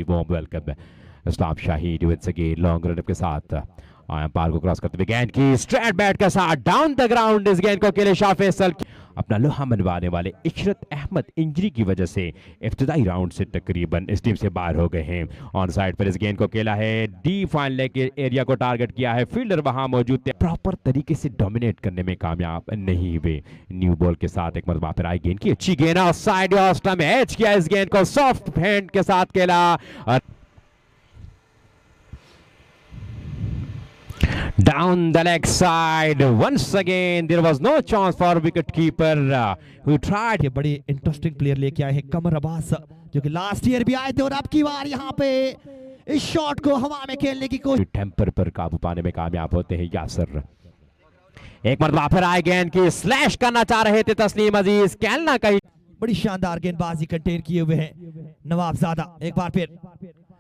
Warm welcome Islam Shahid with again long run के साथ पार को क्रॉस करते हुए गेंद की स्ट्रेट बैट के साथ डाउन द ग्राउंड। इस गेंद को खेले शाह फैसल अपना लोहा मनवाने वाले इशरत अहमद इंजरी की वजह से इब्तिदाई राउंड से तकरीबन इस टीम से बाहर हो गए हैं। ऑन साइड पर इस गेंद को खेला है डी फाइन लेग के एरिया को टारगेट किया है, फील्डर वहां मौजूद थे, प्रॉपर तरीके से डोमिनेट करने में कामयाब नहीं हुए। न्यू बॉल के साथ एक मरतबा फिर आई गेंद की अच्छी गेंद और साइड ऑस्टम एज किया, इस गेंद को सॉफ्ट हैंड के साथ खेला। Down the leg side once again there was no chance for wicket keeper who tried। ये बड़े इंटरेस्टिंग प्लेयर लेके आए हैं कमर अब्बास, जो कि लास्ट ईयर भी आए थे और अब की बार यहाँ पे इस शॉट को हवा में खेलने की कोशिश। टेम्पर पर काबू पाने में कामयाब होते हैं यासर। एक मरतबा फिर आए गेंद की स्लैश करना चाह रहे थे तस्लीम अजीज, कहना कहीं बड़ी शानदार गेंदबाजी कंटेन किए हुए हैं नवाबजादा। एक बार फिर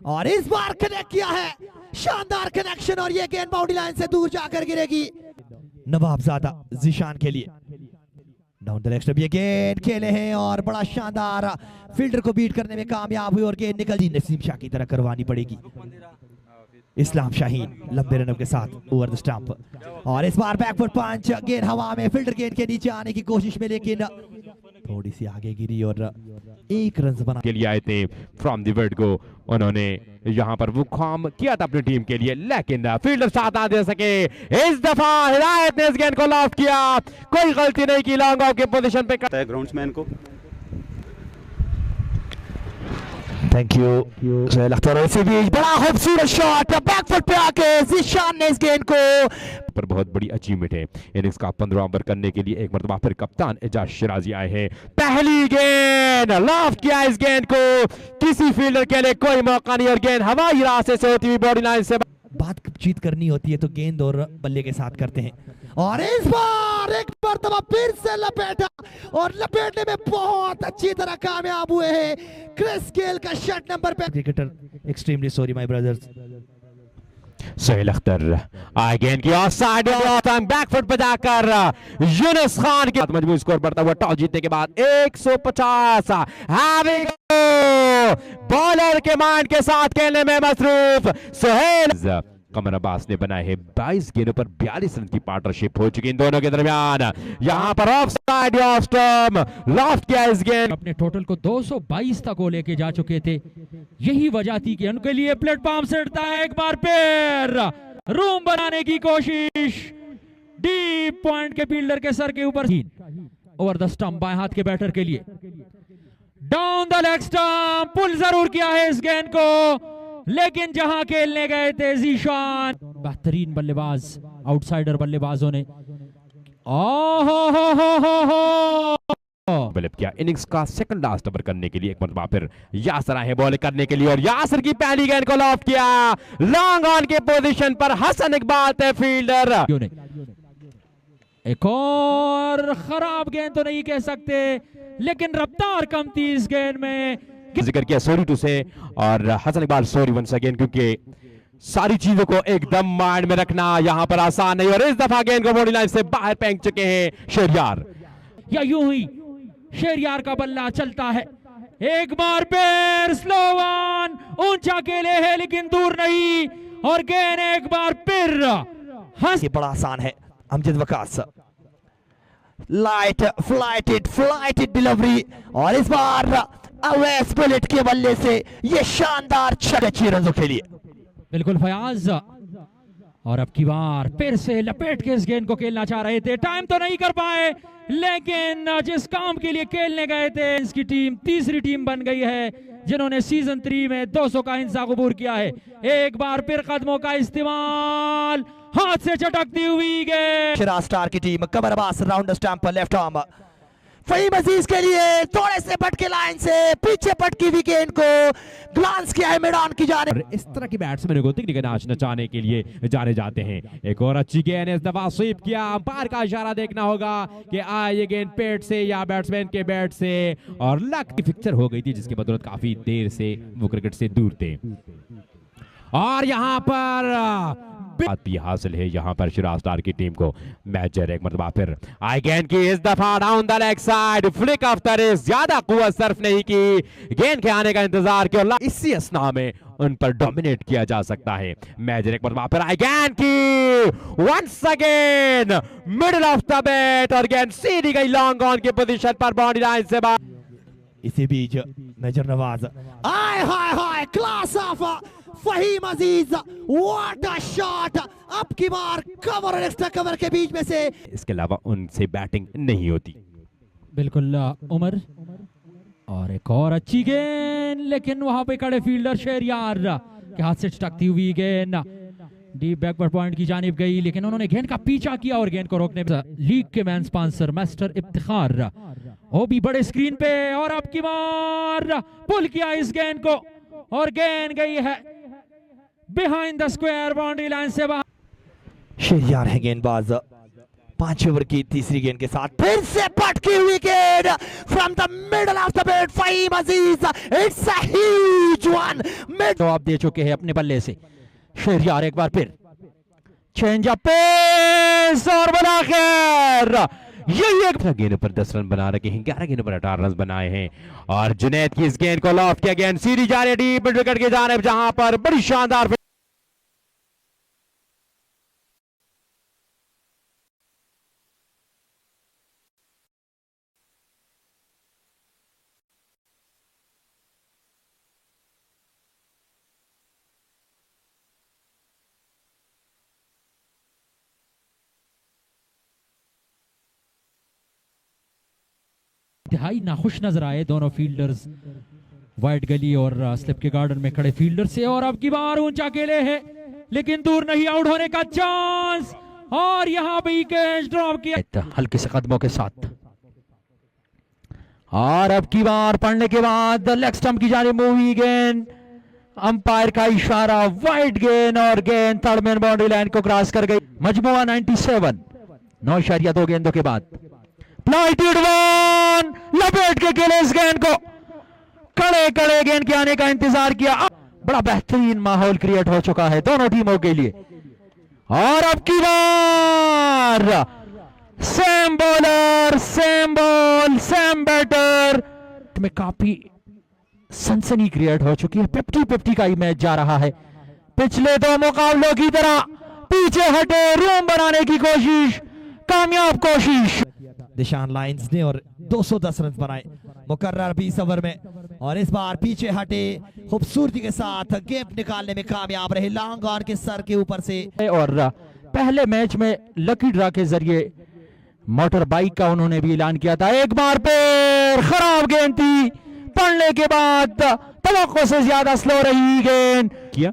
और इस बार कनेक्ट किया है, शानदार कनेक्शन और ये गेंद बाउंड्री लाइन से दूर जाकर गिरेगी। नवाबजादा जिशान के लिए डाउन द लेग स्टंप ये गेंद खेले हैं और बड़ा शानदार फील्डर को बीट करने में कामयाब हुई और गेंद निकल दी। नसीम शाह की तरह करवानी पड़ेगी। इस्लाम शाहीन लंबे रनों के साथ ओवर द स्टंप और इस बार बैकफुट पंच, गेंद हवा में, फील्डर गेंद के नीचे आने की कोशिश में लेकिन थोड़ी सी आगे गिरी और एक रन बना के लिए आए थे फ्रॉम द वर्ड को। उन्होंने यहां पर वो काम किया था अपनी टीम के लिए, लेकिन फील्डर साथ ना दे सके। इस दफा हिदायत ने इस गेंद को लॉफ्ट किया, कोई गलती नहीं की, लॉन्ग ऑफ की पोजीशन पे ग्राउंड्समैन को। Thank you Sohail Akhtar. इसी बीच बड़ा खूबसूरत शॉट बैकफुट पे आके जिशान ने इस गेंद को पर बहुत बड़ी अचीवमेंट है। इनिंग्स का 15वां ओवर करने के लिए एक मरतबा फिर कप्तान एजाज शिराजी आए हैं। पहली गेंद लॉफ्ट किया, इस गेंद को किसी फील्डर के लिए कोई मौका नहीं और गेंद हवाई रास्ते से होती हुई बॉडी लाइन से। बातचीत करनी होती है तो गेंद और बल्ले के साथ करते हैं और इस बार एक मरतबा फिर से लपेटा और लपेटने में बहुत अच्छी तरह कामयाब हुए हैं क्रिस गेल का शॉट नंबर पे। Cricketer extremely sorry my brothers. Sohail Akhtar आए गेंद की ऑफसाइड बैकफुट पे जाकर यूनुस खान के मजबूत स्कोर बढ़ता हुआ टॉस जीतने के बाद 150 बॉलर के माइंड के साथ खेलने में मसरूफ सोहेल। कमर अब्बास ने बनाए हैं 22 गेंदों पर 42 रन की पार्टनरशिप हो चुकी इन दोनों के दरमियान। यहां पर of side off stump loft किया इस गेंद, अपने टोटल को 222 तक वो लेके जा चुके थे। यही वजह थी कि उनके लिए प्लेटफॉर्म से उठता है। एक बार फिर रूम बनाने की कोशिश, डीप पॉइंट के फील्डर के सर के ऊपर ओवर द स्टंप बाएं हाथ के बैटर के लिए डाउन द लेग स्टंप पुल जरूर किया है इस गेंद को, लेकिन जहां खेलने गए थे जीशान, बेहतरीन बल्लेबाज आउटसाइडर बल्लेबाजों ने डेवलप किया। इनिंग्स का सेकंड लास्ट ओवर करने के लिए एक मरतबा फिर यासर आए बॉल करने के लिए और यासर की पहली गेंद को लॉफ्ट किया लॉन्ग ऑन के पोजीशन पर। हसन इकबाल थे फील्डर। एक और खराब गेंद तो नहीं कह सकते, लेकिन रफ्तार कम थी इस गेंद में। जिक्र किया सॉरी टू से और Hasan Iqbal sorry once again, क्योंकि सारी चीजों को एकदम माइंड में रखना यहां पर आसान नहीं और इस दफा गेंद को बॉडी लाइन से बाहर फेंक चुके हैं शहरयार। या यूं ही शहरयार का बल्ला चलता है। एक बार फिर स्लो वन, ऊंचा खेले है लेकिन दूर नहीं और गेंद एक बार फिर ये बड़ा आसान है। Amjad Waqas light flighted delivery और इस बार अवैस बुलेट के बल्ले से ये शानदार 6 रनों के लिए। बिल्कुल फयाज, और अब की बार फिर से लपेट के इस गेंद को खेलना चाह रहे थे। टाइम तो नहीं कर पाए, लेकिन जिस काम के लिए खेलने गए थे इसकी टीम तीसरी टीम बन गई है जिन्होंने सीजन 3 में 200 का हिस्सा कबूल किया है। एक बार फिर कदमों का इस्तेमाल, हाथ से चटकती हुई गेंद। शिराज स्टार की टीम कमर अब्बास राउंड स्टंप पर लेफ्ट आर्म फहीम अजीज के लिए थोड़े से पटके लाइन से पीछे पटकी हुई गेंद को ग्लांस किया है मैदान की जाने। इस तरह की बैट्समैन को तकनीकी नाच नचाने के लिए जाने जाते हैं। एक और अच्छी गेंद इस दफा स्वीप किया, अंपायर का इशारा देखना होगा कि आए ये गेंद पेट से या बैट्समैन के बैट से, और लक की पिक्चर हो गई थी जिसकी बदौलत काफी देर से वो क्रिकेट से दूर थे। और यहाँ पर बात भी हासिल है यहाँ पर शिराज स्टार की टीम को। मैचर एक मरतबा फिर आई गेंद की इस दफा down the leg side, flick of the wrist, ज्यादा कुव्वत सर्फ नहीं की, गेंद के आने का इंतजार किया, इसी असना में उन पर डोमिनेट किया जा सकता है। मैचर एक मरतबा फिर आई गेंद की once again middle of the bat और गेंद सीधी गई लॉन्ग ऑन की पोजीशन पर बाउंड्री लाइन से बाहर। इसी बीच मेजर नवाज, आय हाय हाय, class of Faheem Aziz, what a shot, अब की बार कवर और एक्स्ट्रा कवर के बीच में से। इसके अलावा उनसे बैटिंग नहीं होती। बिल्कुल उमर, और एक और अच्छी गेंद, लेकिन वहां पे खड़े फील्डर शहरयार के हाथ से चटकती हुई गेंद डीप बैकवर्ड पॉइंट की जानिब गई, लेकिन उन्होंने गेंद का पीछा किया और गेंद को रोकने लीग के मैन स्पॉन्सर मास्टर इफ्तिखार वो भी बड़े स्क्रीन पे, और अब की बार पुल किया इस गेंद को और गेंद गई है behind the square boundary line से बाहर। शहरयार है गेंदबाज, 5 ओवर की तीसरी गेंद के साथ फिर से पटकी हुई गेंद from the middle of the bat, Faheem Aziz, it's a huge one. जवाब दे चुके हैं अपने बल्ले से शहरयार, एक बार फिर चेंज अप पेस और बना खैर, यही एक गेंद पर 10 रन बना रखे हैं, 11 गेंद पर 18 रन बनाए हैं और जुनैद की इस गेंद को लॉफ्ट किया, गेंद सीधी जा रही है डीप मिड विकेट की जानिब, जहां पर बड़ी शानदार इंतहाई नाखुश नजर आए दोनों फील्डर्स, वाइट गली और स्लिप के गार्डन में खड़े फील्डर से, और अब की बार ऊंचा अकेले है लेकिन दूर नहीं, आउट होने का चांस, और यहां पे कैच ड्रॉप किया हल्के से कदमों के साथ, और अब की बार पढ़ने के बाद लेग स्टंप की जानिब मूवी गेंद, अंपायर का इशारा, वाइड गेंद और गेंद थर्ड मैन बाउंड्री लाइन को क्रॉस कर गई। मजमुआ 97, 9.2 गेंदों के बाद प्लाइटेड वन, लपेट के खेले इस गेंद को, कड़े कड़े गेंद के आने का इंतजार किया, बड़ा बेहतरीन माहौल क्रिएट हो चुका है दोनों टीमों के लिए, और अब की बार same bowler, same ball, same batter में काफी सनसनी क्रिएट हो चुकी है। 50-50 का ही मैच जा रहा है, पिछले 2 मुकाबलों की तरह पीछे हटे रूम बनाने की कोशिश, कामयाब कोशिश दिशान लाइंस ने, और 210 रन बनाए मुकर्रर 20 ओवर में, और इस बार पीछे हटे खूबसूरती के साथ गैप निकालने में कामयाब रहे लॉन्ग ऑन के सर के ऊपर से। और पहले मैच में लकी ड्रा के जरिए मोटर बाइक का उन्होंने भी ऐलान किया था, एक बार पे खराब गेंद थी, पड़ने के बाद तवक्को से ज्यादा स्लो रही गेंद किया,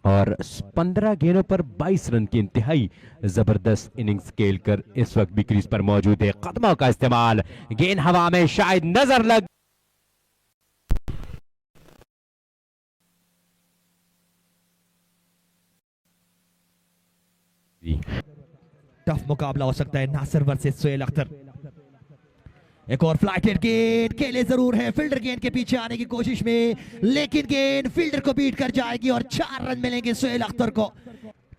और 15 गेंदों पर 22 रन की इंतहाई जबरदस्त इनिंग्स खेलकर इस वक्त भी क्रीज पर मौजूद है। कदमों का इस्तेमाल, गेंद हवा में शायद नजर लग, टफ मुकाबला हो सकता है नासिर वर्सेस सोहेल अख्तर। एक और फ्लाइटेड गेंद, खेले जरूर है फील्डर गेंद के पीछे आने की कोशिश में, लेकिन गेंद फील्डर को बीट कर जाएगी और 4 रन मिलेंगे सोहेल अख्तर को।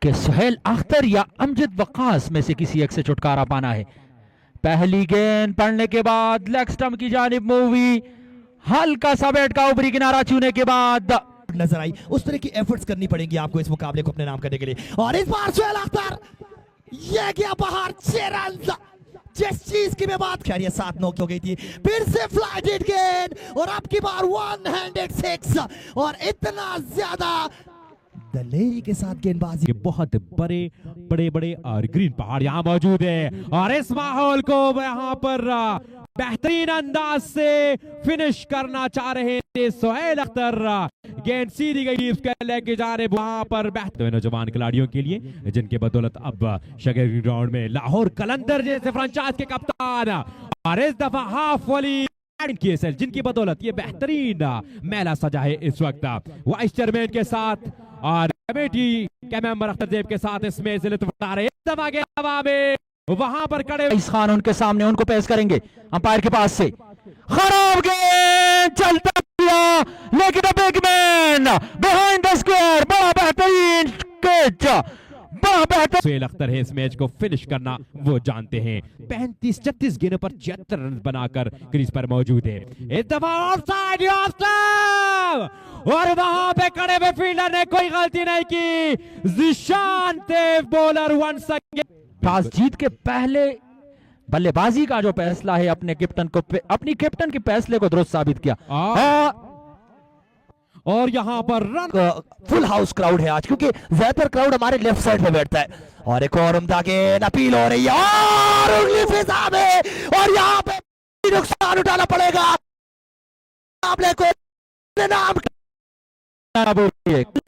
कि सोहेल अख्तर या अमजद वक्कास में से किसी एक से छुटकारा पाना है। पहली गेंद पड़ने के बाद लेग स्टंप की जानिब मूवी, हल्का सा बैट का ऊपरी किनारा छूने के बाद नजर आई, उस तरह की एफर्ट्स करनी पड़ेंगी आपको इस मुकाबले को अपने नाम करने के लिए। और इस बार सोहेल अख्तर ये गया बाहर, 6 रन, जिस चीज की मैं बात कर, ये 7 नॉक हो गई थी, फिर से फ्लाइटेड गेंद, और अब की बार 1 हैंडेड 6, और इतना ज्यादा दलेरी के साथ गेंदबाजी। बहुत बड़े और ग्रीन पहाड़ यहाँ मौजूद है, और इस माहौल को यहाँ पर बेहतरीन अंदाज से फिनिश करना चाह रहे थे सोहेल अख्तर। गेंद सीधी गई लेके जा रहे वहां पर बेहतर नौजवान खिलाड़ियों के लिए, जिनके बदौलत अब शगर ग्राउंड में लाहौर कलंदर जैसे फ्रेंचाइज के कप्तान, और इस दफा हाफ वाली केएसएल, जिनकी बदौलत ये बेहतरीन मेला सजा है इस वक्त वाइस चेयरमैन के साथ और कमेटी के मेंबर अख्तर जेब के साथ इसमें से लुत्फ उठा रहे हैं। दफा के हवा में वहां पर खड़े इस खान उनके सामने, उनको पेश करेंगे अंपायर के पास से, खराब गेंद चलता किया, लेकिन big man behind the square, बड़ा बेहतरीन कैच, बड़ा बैटर सुहेल अख्तर है इस मैच को फिनिश करना वो जानते हैं। 35-36 गेंदों पर 76 रन बनाकर क्रीज पर मौजूद है। इस दफा ऑफसाइड और वहां पे खड़े हुए फील्डर ने कोई गलती नहीं की। जिशान तेव बॉलर वंस अगेन टॉस जीत के पहले बल्लेबाजी का जो फैसला है अपने कैप्टन के फैसले को दुरुस्त साबित किया। और यहां पर रन फुल हाउस क्राउड है आज, क्योंकि ज्यादातर क्राउड हमारे लेफ्ट साइड पे बैठता है। और एक और उम्दा गेंद अपील हो रही है और उंगली फिजा में, और यहाँ पे नुकसान उठाना पड़ेगा। आपने को नाम